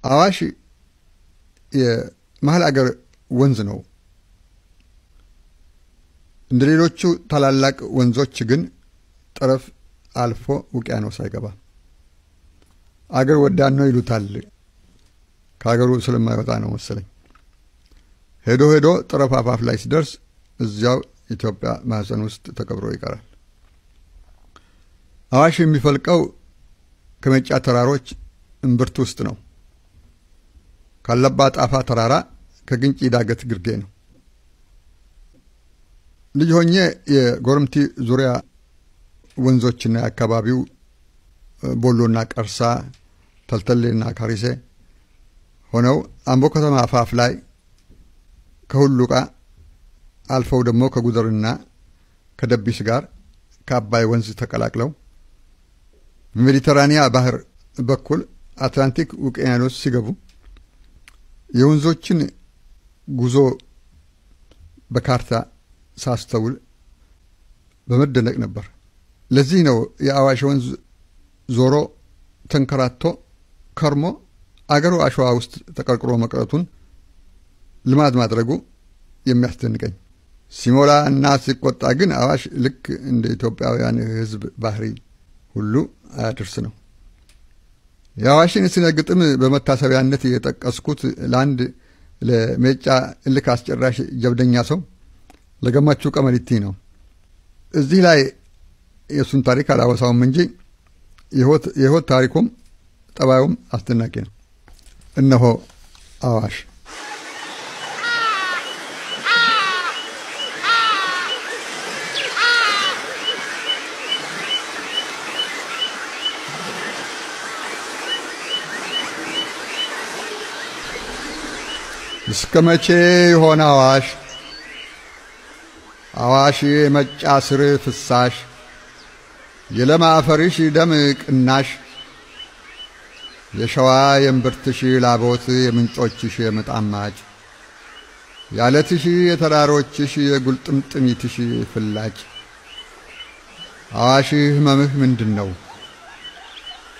አዋሽ የመሃል አገር ወንዝ ነው። እንደሌሎቹ ታላላቅ ወንዞች ግን ጠረፍ አልፎ ውቅያኖስ አይገባ። አገር ወዳድ ነው ይሉታል። ከአገሩ ስለማይወጣ ነው መሰለኝ። ሄዶ ሄዶ ጠረፍ አፋፍ ላይ ሲደርስ እዚያው ኢትዮጵያ ማህፀን ውስጥ ተቀብሮ ይቀራል። አዋሽ የሚፈልቀው ከመጫ ተራሮች እምብርት ውስጥ ነው። ካለባ ጣፋ ተራራ ከግንጪ ዳገት ግርጌ ነው። ልጅ ሆኜ የጎረምቲ ዙሪያ ወንዞችና አካባቢው ቦሎና ቀርሳ ተልተሌና ካሪሴ ሆነው አምቦ ከተማ አፋፍ ላይ ከሁሉቃ አልፈው ደግሞ ከጉደርና ከደቢስ ጋር ከአባይ ወንዝ ተቀላቅለው ሜዲተራኒያ ባህር በኩል አትላንቲክ ውቅያኖስ ሲገቡ የወንዞችን ጉዞ በካርታ ሳስተውል በመደነቅ ነበር። ለዚህ ነው የአዋሽ ወንዝ ዞሮ ተንከራቶ ከርሞ አገሩ አሸዋ ውስጥ ተቀርቅሮ መቅረቱን ልማድ ማድረጉ የሚያስደንቀኝ። ሲሞላ እና ሲቆጣ ግን አዋሽ ልክ እንደ ኢትዮጵያውያን ሕዝብ ባህሪ ሁሉ አያደርስ ነው። የአዋሽን ስነ ግጥም በመታሰቢያነት የጠቀስኩት ለአንድ ለሜጫ እልክ አስጨራሽ ጀብደኛ ሰው ለገማቹ ቀመሪቲ ነው። እዚህ ላይ የሱን ታሪክ አላወሳውም እንጂ የህይወት ታሪኩም ጠባዩም አስደናቂ ነው። እነሆ አዋሽ። እስከ መቼ ይሆን አዋሽ አዋሽ የመጫ ስር ፍሳሽ የለም አፈርሽ ደም ቅናሽ የሸዋ የእምብርትሽ ላቦት የምንጮችሽ የምጣማጭ ያለትሽ የተራሮችሽ የጉልጥምጥሚትሽ ፍላጭ አዋሽ ህመምህ ምንድነው?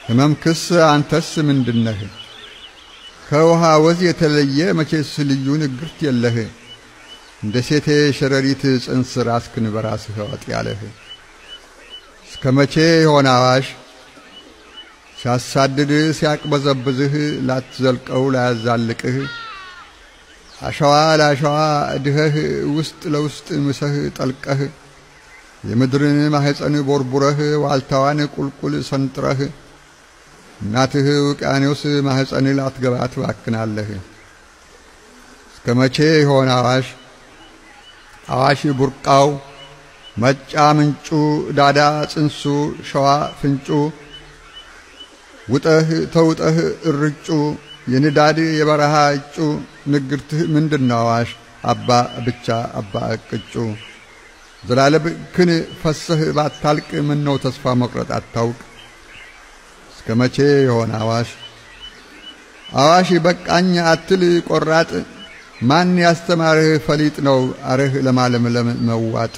ህመምክስ አንተስ ምንድነህ? ከውሃ ወዝ የተለየ መቼስ ልዩ ንግርት የለህ እንደ ሴቴ ሸረሪት ጽንስ ራስክን በራስህ ወጥ ያለህ እስከ መቼ ይሆን አዋሽ ሲያሳድድ ሲያቅበዘብዝህ ላትዘልቀው ላያዛልቅህ አሸዋ ለአሸዋ እድኸህ ውስጥ ለውስጥ ምሰህ ጠልቀህ የምድርን ማህፀን ቦርቡረህ ዋልታዋን ቁልቁል ሰንጥረህ እናትህ ውቅያኖስ ማህፀን ላትገባት ባክናለህ እስከ መቼ ይሆን አዋሽ አዋሽ ቡርቃው መጫ ምንጩ ዳዳ ጽንሱ ሸዋ ፍንጩ ውጠህ ተውጠህ እርጩ የንዳድ የበረሃ እጩ ንግርትህ ምንድነው አዋሽ አባ ብቻ አባ እቅጩ ዘላለም ክን ፈሰህ ባታልቅ ምነው ተስፋ መቁረጥ አታውቅ እስከ መቼ ይሆን አዋሽ አዋሽ በቃኝ አትል ቆራጥ ማን ያስተማርህ ፈሊጥ ነው አረህ ለማለምለም መዋጥ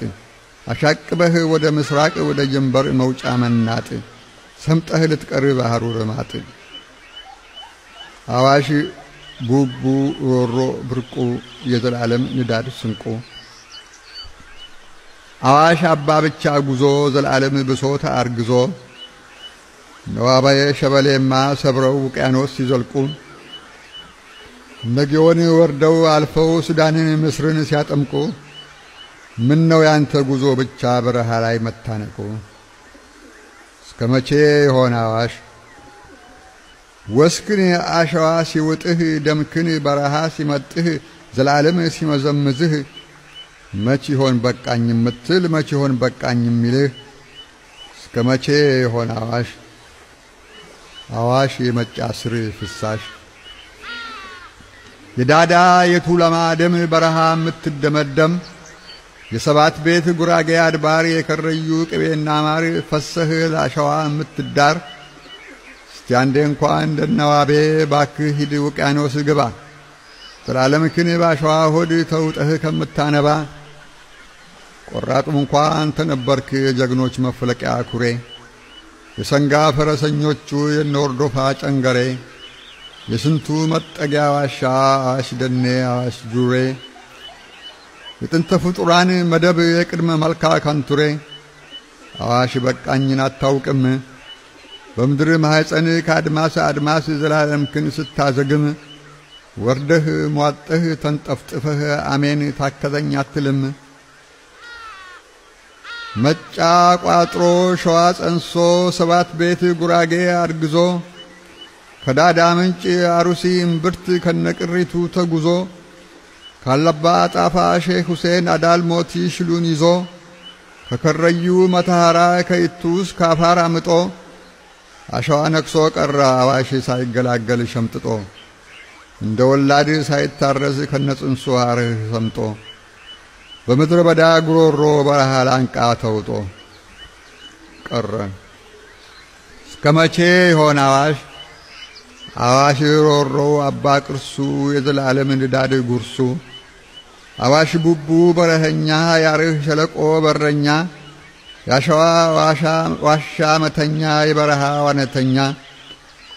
አሻቅበህ ወደ ምስራቅ ወደ ጀንበር መውጫ መናጥ ሰምጠህ ልትቀር ባህሩ ረማጥ አዋሽ ቡቡ ሮሮ ብርቁ የዘላለም ንዳድ ስንቁ አዋሽ አባ ብቻ ጉዞ ዘላለም ብሶት አርግዞ ነዋባዬ ሸበሌማ ሰብረው ውቅያኖስ ሲዘልቁ ነጊዮን ወርደው አልፈው ሱዳንን ምስርን ሲያጠምቁ ምን ነው ያንተ ጉዞ ብቻ በረሃ ላይ መታነቁ እስከ መቼ ይሆን አዋሽ ወስክን አሸዋ ሲውጥህ ደምክን በረሃ ሲመጥህ ዘላለም ሲመዘምዝህ መቼ ይሆን በቃኝ ምትል መቼ ይሆን በቃኝ የሚልህ እስከ መቼ ይሆን አዋሽ አዋሽ የመጫ ስር ፍሳሽ የዳዳ የቱለማ ደም በረሃ ምትደመደም የሰባት ቤት ጉራጌ አድባር የከረዩ ቅቤና ማር ፈሰህ ላሸዋ ምትዳር እስቲ አንዴ እንኳን እንደነዋቤ ባክህ ሂድ ውቅያኖስ ግባ ዘላለምክን ባሸዋ ሆድ ተውጠህ ከምታነባ ቆራጡም እንኳን አንተ ነበርክ የጀግኖች መፍለቂያ ኩሬ የሰንጋ ፈረሰኞቹ የኖርዶፋ ጨንገሬ የስንቱ መጠጊያ ዋሻ አዋሽ ደኔ አዋሽ ጁሬ የጥንተ ፍጡራን መደብ የቅድመ መልካ ካንቱሬ አዋሽ በቃኝን አታውቅም በምድር ማህፀን ከአድማስ አድማስ ዘላለምክን ስታዘግም ወርደህ ሟጠህ ተንጠፍጥፈህ አሜን ታከዘኝ አትልም መጫ ቋጥሮ ሸዋ ጸንሶ ሰባት ቤት ጉራጌ አርግዞ ከዳዳ ምንጭ አሩሲ እምብርት ከነቅሪቱ ተጉዞ ካለባ ጣፋ ሼክ ሁሴን አዳል ሞቲ ሽሉን ይዞ ከከረዩ መታሃራ ከይቱስ ካፋራ ምጦ አሸዋ ነክሶ ቀራ አዋሽ ሳይገላገል ሸምጥጦ እንደ ወላድ ሳይታረዝ ከነጽንሱ አርህ ሰምጦ በምድረ በዳ ጉሮሮ በረሃ ላንቃ ተውጦ ቀረ እስከመቼ ይሆን አዋሽ ሮሮ አባ ቅርሱ የዘላለም ንዳድ ጉርሱ አዋሽ ቡቡ በረኸኛ ያርህ ሸለቆ በረኛ ያሸዋ ዋሻ መተኛ የበረሃ ዋነተኛ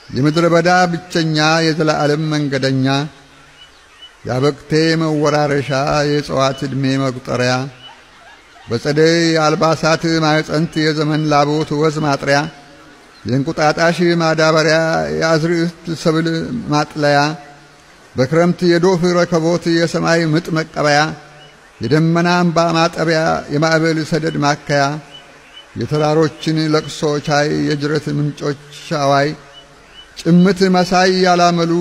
የምድረ በዳ ብቸኛ የዘላለም መንገደኛ ያበክቴ መወራረሻ የጽዋት ዕድሜ መቁጠሪያ በጸደይ አልባሳት ማዕፀንት የዘመን ላቦት ወዝ ማጥሪያ የእንቁጣጣሽ ማዳበሪያ የአዝርዕት ሰብል ማጥለያ በክረምት የዶፍ ረከቦት የሰማይ ምጥ መቀበያ የደመና አምባ ማጠቢያ የማዕበል ሰደድ ማከያ የተራሮችን ለቅሶ ቻይ የጅረት ምንጮች ሻዋይ ጭምት መሳይ ያላመሉ